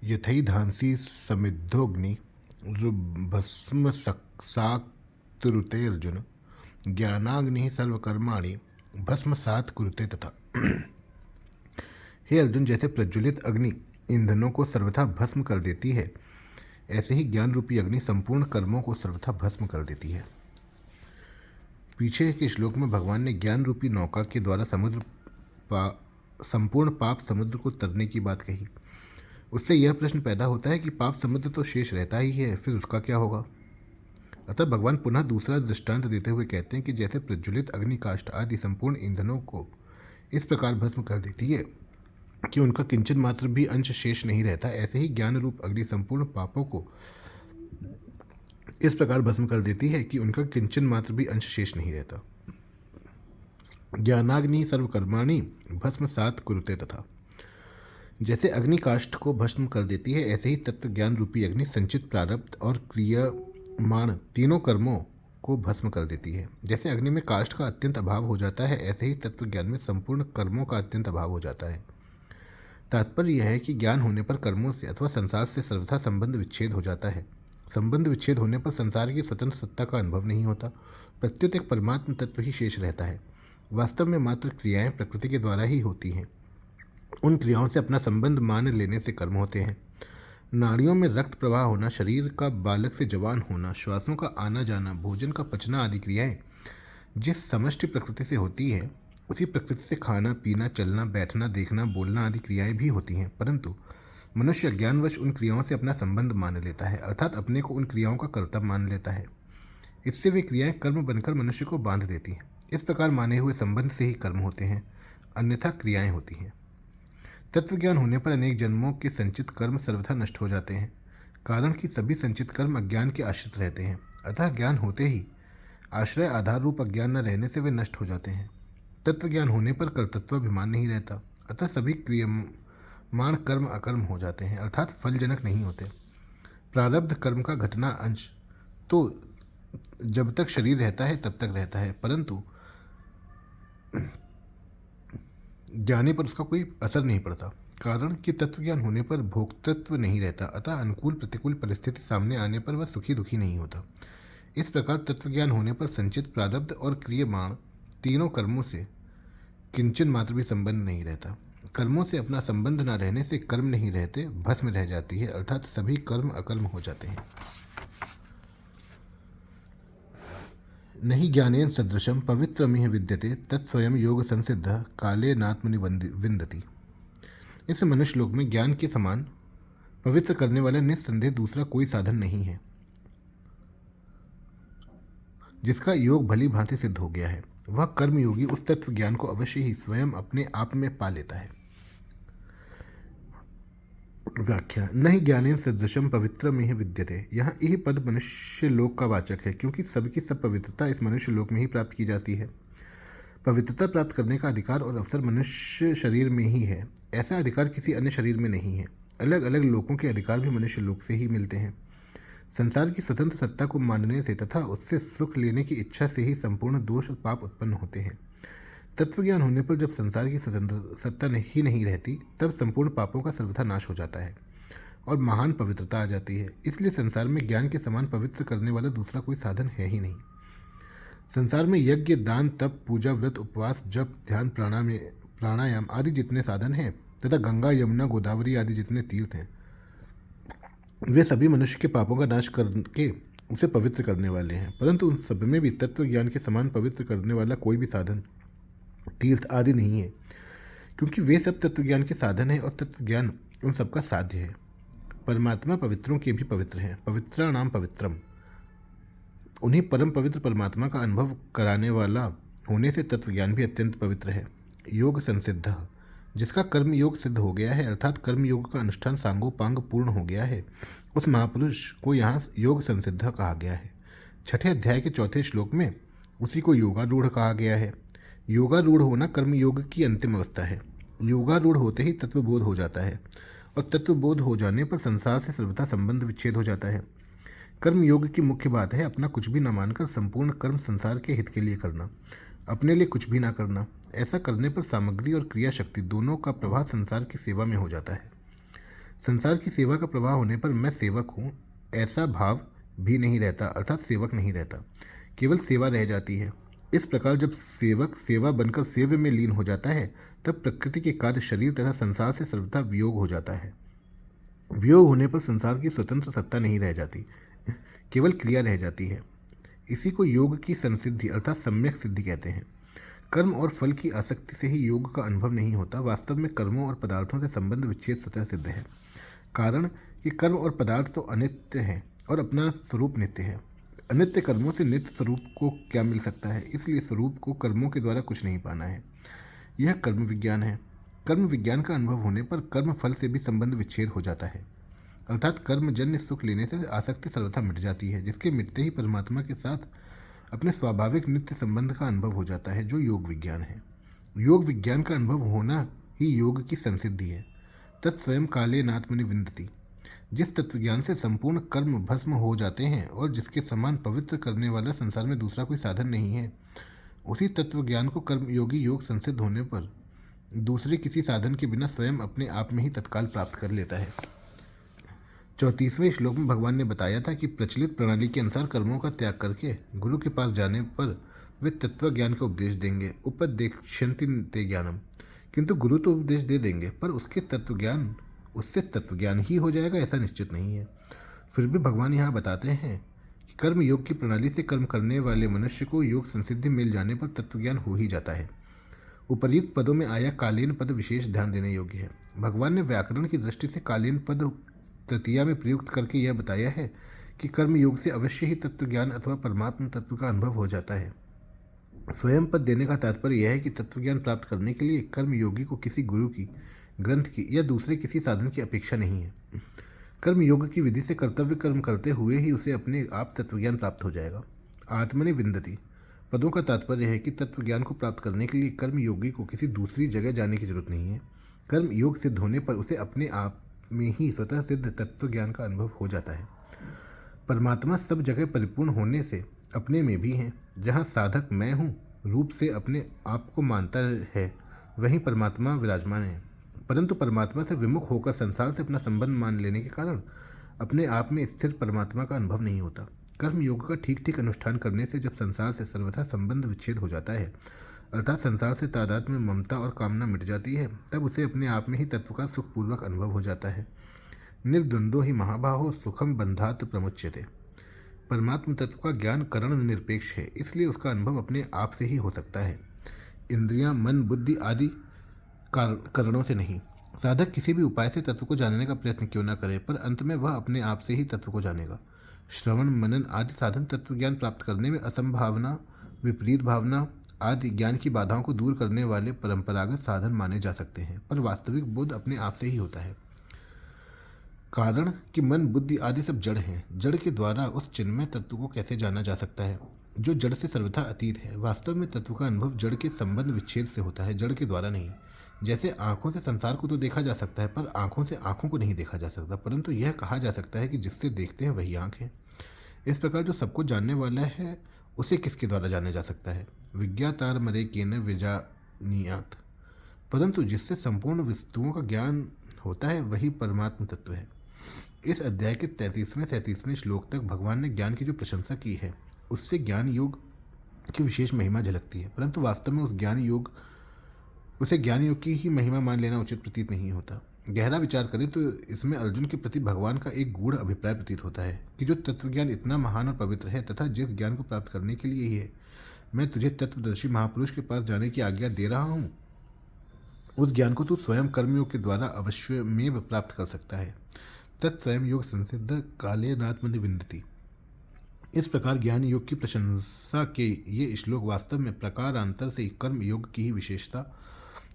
यथैधांसि समिद्धोऽग्नि भस्म साक्तुरुते अर्जुन ज्ञानाग्नि सर्वकर्माणि भस्मसात् कुरुते तथा। हे अर्जुन, जैसे प्रज्वलित अग्नि ईंधनों को सर्वथा भस्म कर देती है, ऐसे ही ज्ञान रूपी अग्नि संपूर्ण कर्मों को सर्वथा भस्म कर देती है। पीछे के श्लोक में भगवान ने ज्ञान रूपी नौका के द्वारा संपूर्ण पाप समुद्र को तरने की बात कही। उससे यह प्रश्न पैदा होता है कि पाप समुद्र तो शेष रहता ही है, फिर उसका क्या होगा। अतः भगवान पुनः दूसरा दृष्टांत देते हुए कहते हैं कि जैसे प्रज्वलित अग्निकाष्ठ आदि संपूर्ण ईंधनों को इस प्रकार भस्म कर देती है कि उनका किंचन मात्र भी अंश शेष नहीं रहता, ऐसे ही ज्ञान रूप अग्नि संपूर्ण पापों को इस प्रकार भस्म कर देती है कि उनका किंचन मात्र भी अंश शेष नहीं रहता। ज्ञानाग्नि सर्वकर्माणि भस्मसात् कुरुते तथा। जैसे अग्निकाष्ठ को भस्म कर देती है, ऐसे ही तत्व ज्ञान रूपी अग्नि संचित प्रारब्ध और क्रियमाण तीनों कर्मों को भस्म कर देती है। जैसे अग्नि में काष्ठ का अत्यंत अभाव हो जाता है, ऐसे ही तत्व ज्ञान में संपूर्ण कर्मों का अत्यंत अभाव हो जाता है। तात्पर्य यह है कि ज्ञान होने पर कर्मों से अथवा संसार से सर्वथा संबंध विच्छेद हो जाता है। संबंध विच्छेद होने पर संसार की स्वतंत्र सत्ता का अनुभव नहीं होता, प्रत्युत एक परमात्म तत्व ही शेष रहता है। वास्तव में मात्र क्रियाएं प्रकृति के द्वारा ही होती हैं। उन क्रियाओं से अपना संबंध मान लेने से कर्म होते हैं। नाड़ियों में रक्त प्रवाह होना, शरीर का बालक से जवान होना, श्वासों का आना जाना, भोजन का पचना आदि क्रियाएं जिस समष्टि प्रकृति से होती हैं, उसी प्रकृति से खाना पीना, चलना बैठना, देखना बोलना आदि क्रियाएं भी होती हैं। परंतु मनुष्य अज्ञानवश उन क्रियाओं से अपना संबंध मान लेता है, अर्थात अपने को उन क्रियाओं का कर्ता मान लेता है। इससे वे क्रियाएं कर्म बनकर मनुष्य को बांध देती हैं। इस प्रकार माने हुए संबंध से ही कर्म होते हैं, अन्यथा क्रियाएं होती हैं। तत्वज्ञान होने पर अनेक जन्मों के संचित कर्म सर्वथा नष्ट हो जाते हैं, कारण कि सभी संचित कर्म अज्ञान के आश्रित रहते हैं। अतः ज्ञान होते ही आश्रय आधार रूप अज्ञान न रहने से वे नष्ट हो जाते हैं। तत्वज्ञान होने पर कर्तृत्वाभिमान नहीं रहता, अतः सभी क्रियमाण कर्म अकर्म हो जाते हैं, अर्थात फलजनक नहीं होते। प्रारब्ध कर्म का घटना अंश तो जब तक शरीर रहता है तब तक रहता है, परंतु ज्ञानी पर उसका कोई असर नहीं पड़ता, कारण कि तत्वज्ञान होने पर भोक्तृत्व नहीं रहता, अतः अनुकूल प्रतिकूल परिस्थिति सामने आने पर वह सुखी दुखी नहीं होता। इस प्रकार तत्वज्ञान होने पर संचित प्रारब्ध और क्रियमाण तीनों कर्मों से किंचन मात्र भी संबंध नहीं रहता। कर्मों से अपना संबंध न रहने से कर्म नहीं रहते, भस्म रह जाती है, अर्थात सभी कर्म अकर्म हो जाते हैं। नहीं ज्ञानेन सदृशम पवित्रमिह विद्यते तत्स्वयं योग संसिद्ध काले नात्मनि विन्दति। इस मनुष्य लोक में ज्ञान के समान पवित्र करने वाला निस्संदेह दूसरा कोई साधन नहीं है, जिसका योग भली भांति सिद्ध हो गया है। वह कर्मयोगी उस तत्व ज्ञान को अवश्य ही स्वयं अपने आप में पा लेता है। व्याख्या। नहीं ज्ञानेन सदृशम पवित्रमिह विद्यते। यहाँ यही पद मनुष्य लोक का वाचक है, क्योंकि सबकी सब पवित्रता इस मनुष्य लोक में ही प्राप्त की जाती है। पवित्रता प्राप्त करने का अधिकार और अवसर मनुष्य शरीर में ही है, ऐसा अधिकार किसी अन्य शरीर में नहीं है। अलग अलग लोकों के अधिकार भी मनुष्य लोक से ही मिलते हैं। संसार की स्वतंत्र सत्ता को मानने से तथा उससे सुख लेने की इच्छा से ही संपूर्ण दोष और पाप उत्पन्न होते हैं। तत्वज्ञान होने पर जब संसार की स्वतंत्र सत्ता ही नहीं रहती, तब संपूर्ण पापों का सर्वथा नाश हो जाता है और महान पवित्रता आ जाती है। इसलिए संसार में ज्ञान के समान पवित्र करने वाला दूसरा कोई साधन है ही नहीं। संसार में यज्ञ, दान, तप, पूजा, व्रत, उपवास, जप, ध्यान, प्राणायाम आदि जितने साधन हैं तथा गंगा, यमुना, गोदावरी आदि जितने तीर्थ हैं, वे सभी मनुष्य के पापों का नाश करके उसे पवित्र करने वाले हैं। परंतु उन सब में भी तत्व ज्ञान के समान पवित्र करने वाला कोई भी साधन, तीर्थ आदि नहीं है, क्योंकि वे सब तत्व ज्ञान के साधन हैं और तत्व ज्ञान उन सबका साध्य है। परमात्मा पवित्रों के भी पवित्र हैं, पवित्राणाम पवित्रम। उन्हीं परम पवित्र परमात्मा का अनुभव कराने वाला होने से तत्व ज्ञान भी अत्यंत पवित्र है। योग संसिद्ध, जिसका कर्म योग सिद्ध हो गया है, अर्थात कर्म योग का अनुष्ठान सांगोपांग पूर्ण हो गया है, उस महापुरुष को यहाँ योग संसिद्ध कहा गया है। छठे अध्याय के चौथे श्लोक में उसी को योगारूढ़ कहा गया है। योगारूढ़ होना कर्म योग की अंतिम अवस्था है। योगारूढ़ होते ही तत्वबोध हो जाता है और तत्वबोध हो जाने पर संसार से सर्वथा संबंध विच्छेद हो जाता है। कर्म योग की मुख्य बात है अपना कुछ भी न मानकर संपूर्ण कर्म संसार के हित के लिए करना, अपने लिए कुछ भी ना करना। ऐसा करने पर सामग्री और क्रिया शक्ति दोनों का प्रभाव संसार की सेवा में हो जाता है। संसार की सेवा का प्रवाह होने पर मैं सेवक हूँ ऐसा भाव भी नहीं रहता, अर्थात सेवक नहीं रहता, केवल सेवा रह जाती है। इस प्रकार जब सेवक सेवा बनकर सेव्य में लीन हो जाता है तब प्रकृति के कार्य शरीर तथा संसार से सर्वथा वियोग हो जाता है। वियोग होने पर संसार की स्वतंत्र सत्ता नहीं रह जाती, केवल क्रिया रह जाती है। इसी को योग की संसिद्धि अर्थात सम्यक सिद्धि कहते हैं। कर्म और फल की आसक्ति से ही योग का अनुभव नहीं होता। वास्तव में कर्मों और पदार्थों से संबंध विच्छेद स्वतः सिद्ध है। कारण कि कर्म और पदार्थ तो अनित्य हैं और अपना स्वरूप नित्य है। अनित्य कर्मों से नित्य स्वरूप को क्या मिल सकता है? इसलिए स्वरूप को कर्मों के द्वारा कुछ नहीं पाना है। यह कर्म विज्ञान है। कर्म विज्ञान का अनुभव होने पर कर्म फल से भी संबंध विच्छेद हो जाता है, अर्थात कर्मजन्य सुख लेने से आसक्ति सर्वथा मिट जाती है, जिसके मिटते ही परमात्मा के साथ अपने स्वाभाविक नित्य संबंध का अनुभव हो जाता है, जो योग विज्ञान है। योग विज्ञान का अनुभव होना ही योग की संसिद्धि है। तत्स्वयं काले नात्मनि विन्दति। जिस तत्वज्ञान से संपूर्ण कर्म भस्म हो जाते हैं और जिसके समान पवित्र करने वाला संसार में दूसरा कोई साधन नहीं है, उसी तत्वज्ञान को कर्मयोगी योग संसिद्ध होने पर दूसरे किसी साधन के बिना स्वयं अपने आप में ही तत्काल प्राप्त कर लेता है। 34वें श्लोक में भगवान ने बताया था कि प्रचलित प्रणाली के अनुसार कर्मों का त्याग करके गुरु के पास जाने पर वे तत्व ज्ञान का उपदेश देंगे। उपदेक्षन्ति ते ज्ञानम। किंतु गुरु तो उपदेश दे देंगे पर उससे तत्वज्ञान ही हो जाएगा ऐसा निश्चित नहीं है। फिर भी भगवान यहाँ बताते हैं कि कर्म योग की प्रणाली से कर्म करने वाले मनुष्य को योग संसिद्धि मिल जाने पर तत्वज्ञान हो ही जाता है। उपर्युक्त पदों में आया कालीन पद विशेष ध्यान देने योग्य है। भगवान ने व्याकरण की दृष्टि से कालीन पद तृतीया में प्रयुक्त करके यह बताया है कि कर्म योग से अवश्य ही तत्वज्ञान अथवा परमात्म तत्व का अनुभव हो जाता है। स्वयं पद देने का तात्पर्य यह है कि तत्वज्ञान प्राप्त करने के लिए कर्म योगी को किसी गुरु की, ग्रंथ की या दूसरे किसी साधन की अपेक्षा नहीं है। कर्म योग की विधि से कर्तव्य कर्म करते हुए ही उसे अपने आप तत्वज्ञान प्राप्त हो जाएगा। आत्मनि विन्दति पदों का तात्पर्य है कि तत्वज्ञान को प्राप्त करने के लिए कर्म योगी को किसी दूसरी जगह जाने की जरूरत नहीं है। कर्म योग सिद्ध होने पर उसे अपने आप में ही स्वतः सिद्ध तत्व ज्ञान का अनुभव हो जाता है। परमात्मा सब जगह परिपूर्ण होने से अपने में भी हैं। जहाँ साधक मैं हूँ रूप से अपने आप को मानता है, वहीं परमात्मा विराजमान है। परंतु परमात्मा से विमुख होकर संसार से अपना संबंध मान लेने के कारण अपने आप में स्थिर परमात्मा का अनुभव नहीं होता। कर्म योग का ठीक ठीक अनुष्ठान करने से जब संसार से सर्वथा संबंध विच्छेद हो जाता है, अर्थात संसार से तादात्म्य में ममता और कामना मिट जाती है, तब उसे अपने आप में ही तत्व का सुखपूर्वक अनुभव हो जाता है। निर्द्वंद्वो ही महाबाहो सुखम बंधात प्रमुच्यते। परमात्म तत्व का ज्ञान करण निरपेक्ष है, इसलिए उसका अनुभव अपने आप से ही हो सकता है, इंद्रियां, मन, बुद्धि आदि कारणों से नहीं। साधक किसी भी उपाय से तत्व को जानने का प्रयत्न क्यों न करे, पर अंत में वह अपने आप से ही तत्व को जानेगा। श्रवण, मनन आदि साधन तत्व ज्ञान प्राप्त करने में असंभावना, विपरीत भावना आदि ज्ञान की बाधाओं को दूर करने वाले परंपरागत साधन माने जा सकते हैं, पर वास्तविक बोध अपने आप से ही होता है। कारण कि मन, बुद्धि आदि सब जड़ हैं। जड़ के द्वारा उस चिन्मय तत्व को कैसे जाना जा सकता है जो जड़ से सर्वथा अतीत है। वास्तव में तत्व का अनुभव जड़ के संबंध विच्छेद से होता है, जड़ के द्वारा नहीं। जैसे आँखों से संसार को तो देखा जा सकता है, पर आँखों से आँखों को नहीं देखा जा सकता, परंतु यह कहा जा सकता है कि जिससे देखते हैं वही आँख है। इस प्रकार जो सबको जानने वाला है उसे किसके द्वारा जाना जा सकता है? विज्ञातार मरे केन विजानीयात। परंतु जिससे संपूर्ण वस्तुओं का ज्ञान होता है वही परमात्म तत्व है। इस अध्याय के 33वें श्लोक तक भगवान ने ज्ञान की जो प्रशंसा की है उससे ज्ञान योग की विशेष महिमा झलकती है, परंतु वास्तव में उसे ज्ञान योग की ही महिमा मान लेना उचित प्रतीत नहीं होता। गहरा विचार करें तो इसमें अर्जुन के प्रति भगवान का एक गूढ़ अभिप्राय प्रतीत होता है कि जो तत्वज्ञान इतना महान और पवित्र है तथा जिस ज्ञान को प्राप्त करने के लिए ही है मैं तुझे तत्वदर्शी महापुरुष के पास जाने की आज्ञा दे रहा हूँ, उस ज्ञान को तू स्वयं कर्मयोग के द्वारा अवश्यमेव प्राप्त कर सकता है। तत्स्वयं योग संसिद्ध काले नात्मनि विन्दति। इस प्रकार ज्ञान योग की प्रशंसा के ये श्लोक वास्तव में प्रकारांतर से कर्म योग की ही विशेषता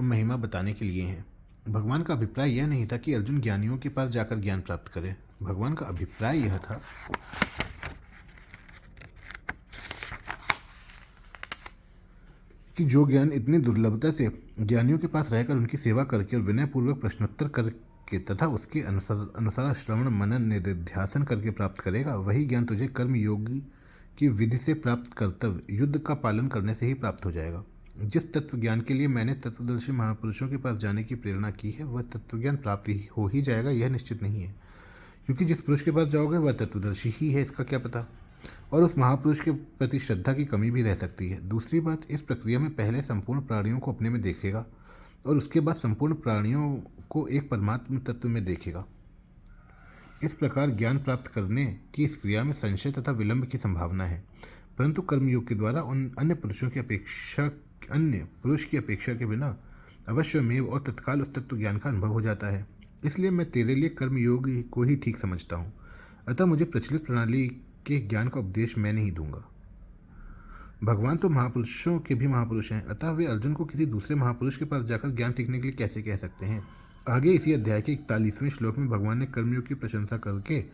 महिमा बताने के लिए हैं। भगवान का अभिप्राय यह नहीं था कि अर्जुन ज्ञानियों के पास जाकर ज्ञान प्राप्त करे। भगवान का अभिप्राय यह था कि जो ज्ञान इतनी दुर्लभता से ज्ञानियों के पास रहकर उनकी सेवा करके और विनयपूर्वक प्रश्नोत्तर करके तथा उसके अनुसार श्रवण, मनन, निधिध्यासन करके प्राप्त करेगा, वही ज्ञान तुझे कर्म योगी की विधि से प्राप्त कर्तव्य युद्ध का पालन करने से ही प्राप्त हो जाएगा। जिस तत्व ज्ञान के लिए मैंने तत्वदर्शी महापुरुषों के पास जाने की प्रेरणा की है वह तत्व ज्ञान प्राप्त हो ही जाएगा, यह निश्चित नहीं है। क्योंकि जिस पुरुष के पास जाओगे वह तत्वदर्शी ही है, इसका क्या पता। और उस महापुरुष के प्रति श्रद्धा की कमी भी रह सकती है। दूसरी बात, इस प्रक्रिया में पहले संपूर्ण प्राणियों को अपने में देखेगा और उसके बाद संपूर्ण प्राणियों को एक परमात्म तत्व में देखेगा। इस प्रकार ज्ञान प्राप्त करने की इस क्रिया में संशय तथा विलंब की संभावना है, परंतु कर्मयोग के द्वारा उन अन्य पुरुष की अपेक्षा के बिना अवश्यमेव और तत्काल उस तत्व ज्ञान का अनुभव हो जाता है। इसलिए मैं तेरे लिए कर्मयोग को ही ठीक समझता हूँ। अतः मुझे प्रचलित प्रणाली के ज्ञान का उपदेश मैं नहीं दूंगा। भगवान तो महापुरुषों के भी महापुरुष हैं, अतः वे अर्जुन को किसी दूसरे महापुरुष के पास जाकर ज्ञान सीखने के लिए कैसे कह सकते हैं। आगे इसी अध्याय के 41वें श्लोक में भगवान ने कर्मयोग की प्रशंसा करके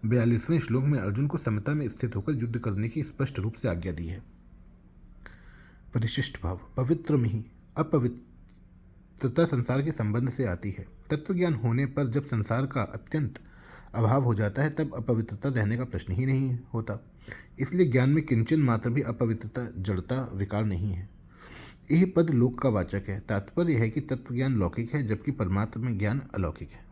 42वें श्लोक में अर्जुन को समता में स्थित होकर युद्ध करने की स्पष्ट रूप से आज्ञा दी है। परिशिष्ट भाव, पवित्र में ही अपवित्रता संसार के संबंध से आती है। तत्वज्ञान होने पर जब संसार का अत्यंत अभाव हो जाता है तब अपवित्रता रहने का प्रश्न ही नहीं होता। इसलिए ज्ञान में किंचन मात्र भी अपवित्रता, जड़ता, विकार नहीं है। यह पद लोक का वाचक है। तात्पर्य है कि तत्वज्ञान लौकिक है जबकि परमात्मा ज्ञान अलौकिक है।